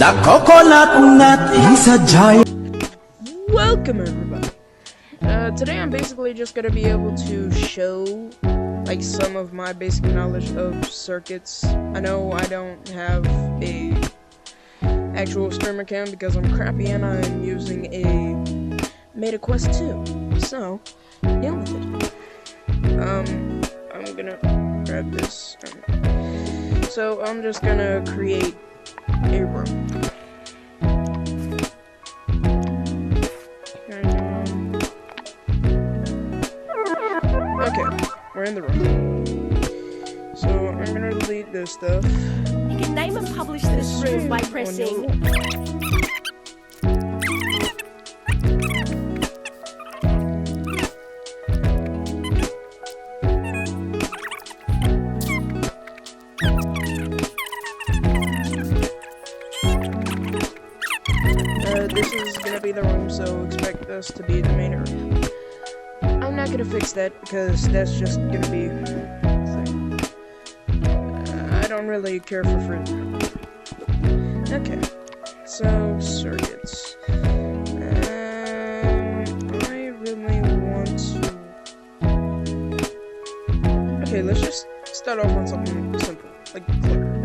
The coconut nut is a giant. Welcome everybody. Today I'm basically just gonna be able to show like some of my basic knowledge of circuits. I know I don't have a actual streamer cam because I'm crappy and I'm using a Meta Quest 2. So deal with it. I'm gonna grab this. So I'm just gonna create a room. Okay, we're in the room. So I'm gonna delete this stuff. You can name and publish this room by pressing. This is gonna be the room, so expect this to be the main area. I'm not gonna fix that because that's just gonna be a thing. I don't really care for fruit. Okay, so circuits. I really want to. Okay, let's just start off on something simple, like clicker.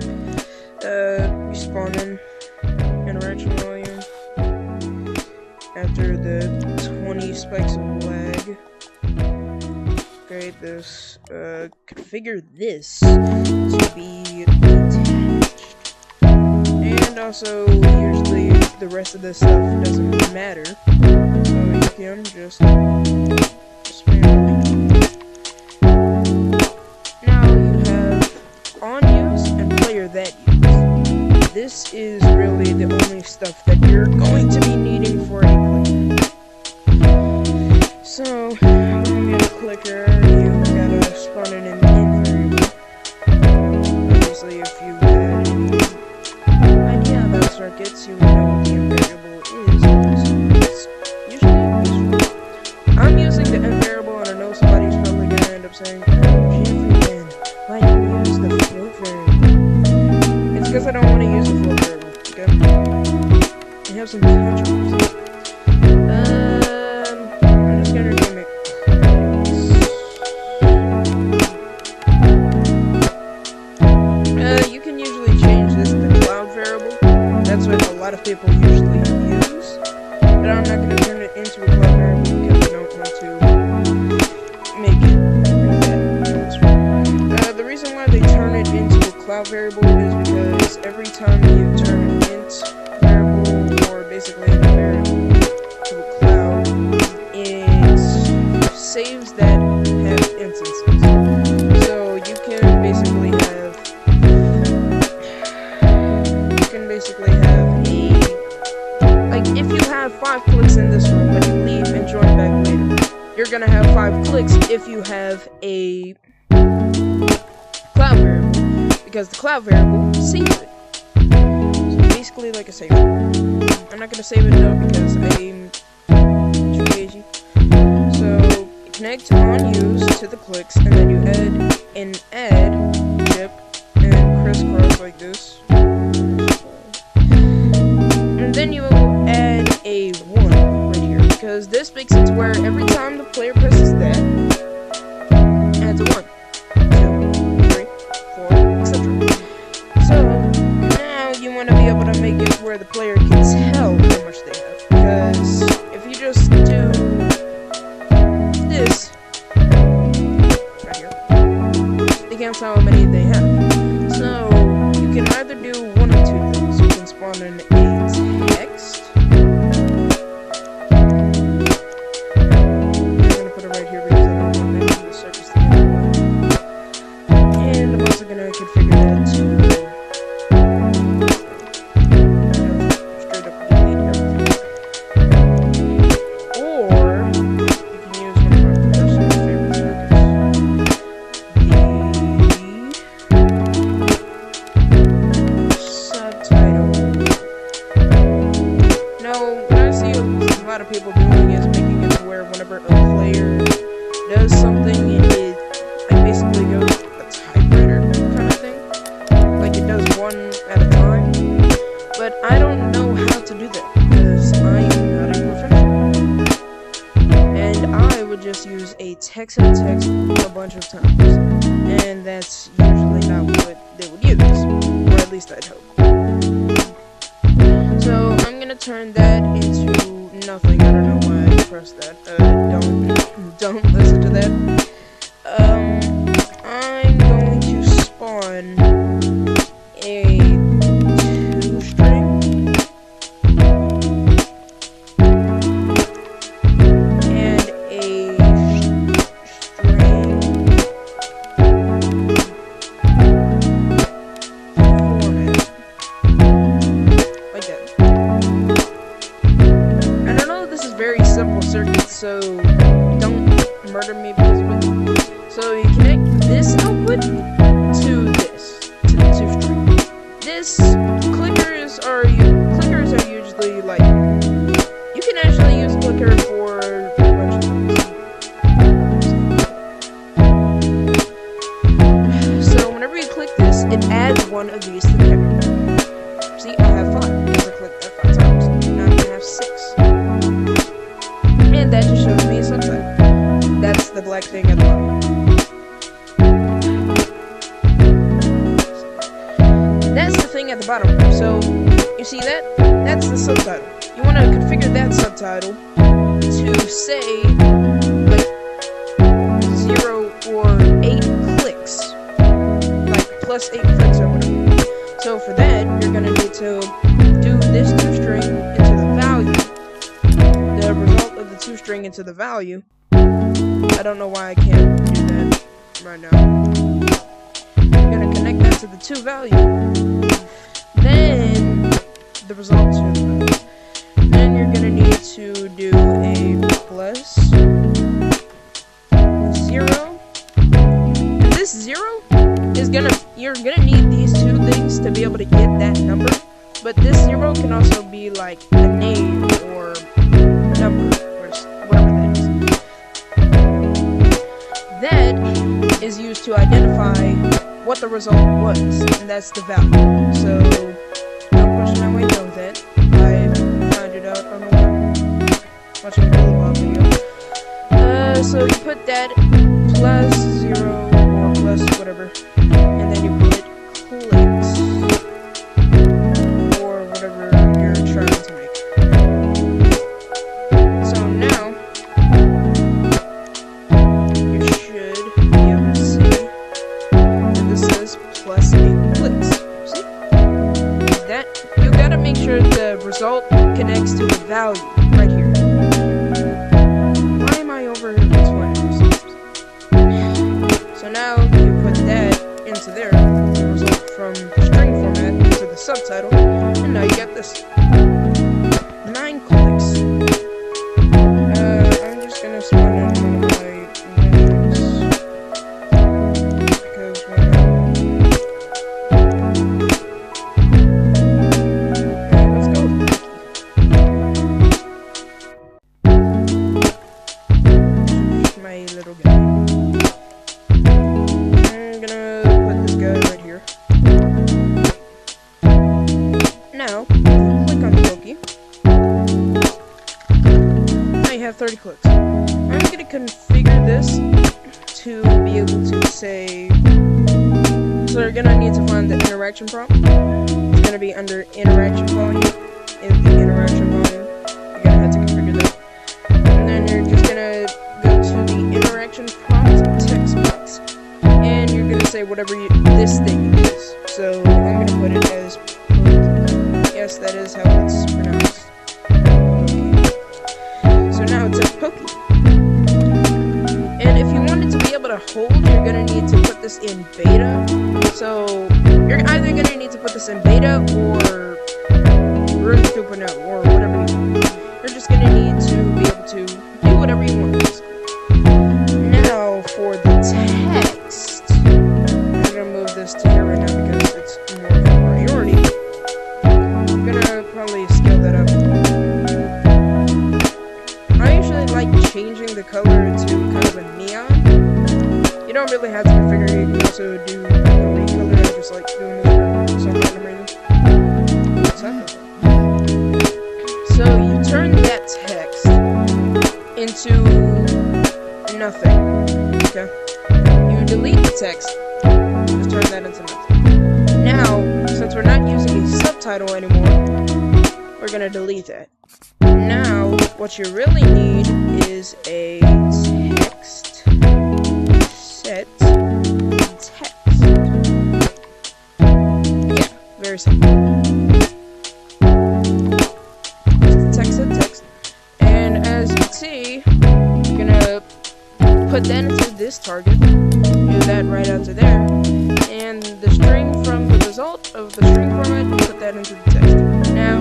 We spawn in interaction volume. After the 20 spikes of lag, create this, configure this to be attached. And also, usually the rest of this stuff doesn't matter, so you can just spam it. Now you have on use and player that use. This is really the only stuff that you're going to be needing for a clicker. So, when you get a clicker, you gotta spawn it in variable. Obviously, if you had any idea about circuits, you would know what the variable is. It's usually useful. I'm using the variable, and I know somebody's probably gonna end up saying, "Oh, jeferyman, why do you use the float variable?" It's because I don't want to use the float variable, okay? I have some controls. I'm just gonna name it clicks. You can usually change this to cloud variable. That's what a lot of people usually use. But I'm not gonna turn it into a cloud variable because I don't want to make it that. The reason why they turn it into a cloud variable is because every time you turn an int variable, or basically a variable, to a cloud, it saves that have instances. So you can basically have a, like, if you have 5 clicks in this room but you leave and join back later, you're gonna have 5 clicks if you have a cloud variable, because the cloud variable saves it. So basically like a save. I'm not gonna save it though because I'm too lazy. So connect on use to the clicks, and then you add an add chip and crisscross like this. And then you will add a 1 right here, because this makes it to where every time the player presses that, adds a 1, 2, 3, 4, etc. So now you want to be able to make it where the player can tell how much they have, because if you just do this right here, they can't tell how many they have. So you can either do one of 2 things. You can spawn in a text. I'm gonna put it right here because I don't want to do the circuits together. And I'm also gonna configure that to straight up delete everything. Or you can use one of my personal favorite circuits. Subtitle. Now, what I see a lot of people doing is making it to where whenever a player does something, it like basically goes a typewriter kind of thing. Like it does one at a time. But I don't text and text a bunch of times, and that's usually not what they would use, or at least I'd hope. So I'm gonna turn that into nothing. I don't know why I pressed that. Don't listen to that. I'm going to spawn a 2-string and a string format like that. And I know this is very simple circuit, so don't murder me because of it. So you connect this output to this, to the 2-string. Clickers are usually like, you can actually use clicker for a bunch of things. So whenever you click this, it adds one of these to the camera. See, I have 5 because I clicked that 5 times. Now I'm gonna have 6. And that just shows me a subtype. That's the black thing at the bottom. That's the thing at the bottom. So, you see that? That's the subtitle. You want to configure that subtitle to say, like, 0 or 8 clicks. Like, plus 8 clicks or whatever. So, for that, you're going to need to do this 2-string into the value. The result of the 2-string into the value. I don't know why I can't do that right now. I'm gonna connect that to the 2 value. Then the result to the value. Then you're gonna need to do a plus 0. And this 0 is you're gonna need these 2 things to be able to get that number. But this 0 can also be like a name or number or whatever that is. That is used to identify what the result was, and that's the value. So, no question I might know that. I found it out on a while, watching a Google video. So you put that plus 0 or plus whatever, and then you put clicks, or whatever you're trying to make. So now, make sure the result connects to the value right here. Why am I over this one? So now you put that into there, the result from the string format into the subtitle, and now you get this 9 clicks. I'm just gonna spawn in one of my mentions because why not? Little guy. I'm gonna put this guy right here. Now, click on the Pokey. Now you have 30 clicks. I'm gonna configure this to be able to say. So you're gonna need to find the interaction prompt. It's gonna be under interaction volume. In the interaction volume, you're gonna have to configure that. And then you're just gonna go to the interaction prompt text box, and you're gonna say whatever this thing is. So I'm gonna put it as Pokey. Yes, that is how it's pronounced. Pokey. So now it says Pokey. And if you want it to be able to hold, you're gonna need to put this in beta. So you're either gonna need to put this in beta or room 2.0 or whatever you want. You're just gonna need to be able to do whatever you want. Now for the text, I'm gonna move this to here right now because it's more of a priority. I'm gonna probably scale that up. I usually like changing the color to kind of a neon. You don't really have to configure it. You can also do the recolor. I just like doing this for some random reason. So you turn that text into nothing. just turn that into nothing. Now, since we're not using a subtitle anymore, we're gonna delete that. Now, what you really need is a text set text. Yeah, very simple. Text set text. And as you can see, you're gonna put that into this target, do that right after there, and the string from the result of the string format, put that into the text. Now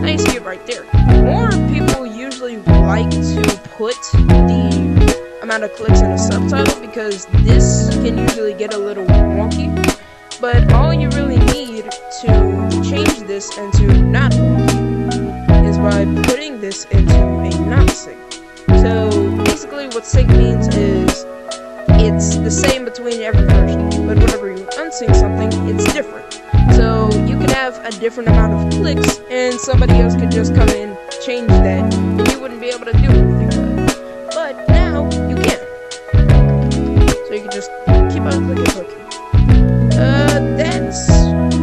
you see it right there. More people usually like to put the amount of clicks in a subtitle because this can usually get a little wonky, but all you really need to change this into not wonky is by putting this into a not sync. So basically what sync means is it's the same between every version, but whenever you unsync something, it's different. So you can have a different amount of clicks and somebody else could just come in, change that, and you wouldn't be able to do anything with it. But now you can. So you can just keep on clicking. That's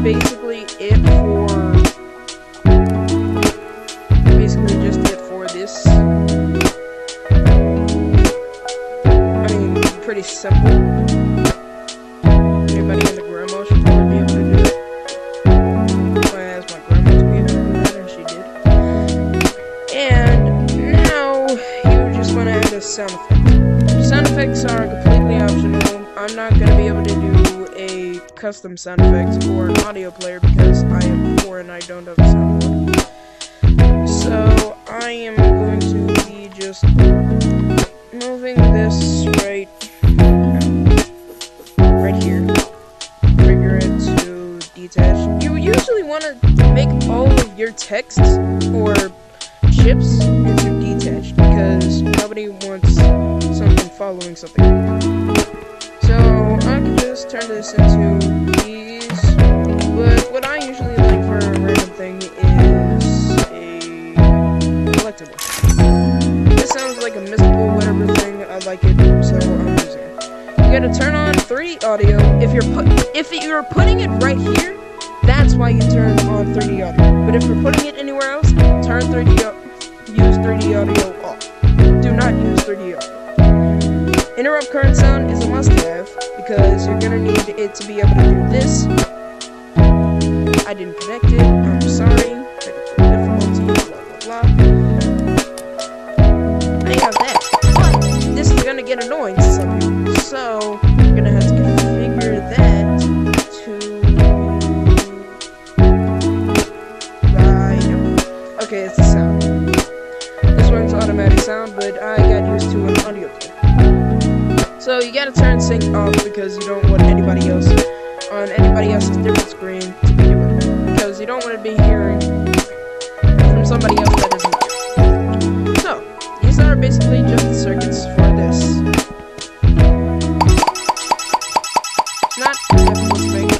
basically it for this. I mean, pretty simple. Everybody in the grandma should probably be able to do it. I asked my grandma to be able to do that, and she did. And now you just want to add a sound effect. Sound effects are completely optional. I'm not going to be able to do a custom sound effect or an audio player because I am poor and I don't have a soundboard. So I am going to be just moving this right here. Trigger it to detach. You usually want to make all of your texts or chips into detached because nobody wants something following something. So I can just turn this into these. But what I usually like for a random thing is collectible. This sounds like a mystical whatever thing. I like it, so I'm using it. You gotta turn on 3D audio. If you're putting it right here, that's why you turn on 3D audio. But if you're putting it anywhere else, use 3D audio off. Do not use 3D audio. Interrupt current sound is a must-have because you're gonna need it to be able to do this. I didn't connect it. I'm sorry. Technical difficulty. Blah blah blah. I have that, but this is gonna get annoying to some people, so you're gonna have to configure that to right. Okay, it's the sound. This one's automatic sound, but I got used to an audio player. So you gotta turn sync off because you don't want anybody else on anybody else's different screen to be doing it, because you don't want to be hearing from somebody else that isn't here. So these are basically just the circuits for this. It's not difficult to make.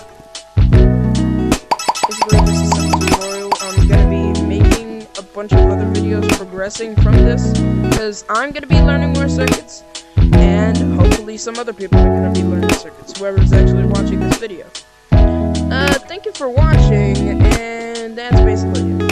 Basically just a simple tutorial. I'm gonna be making a bunch of other videos progressing from this because I'm gonna be learning more circuits. And hopefully some other people are going to be learning circuits, whoever's actually watching this video. Thank you for watching, and that's basically it.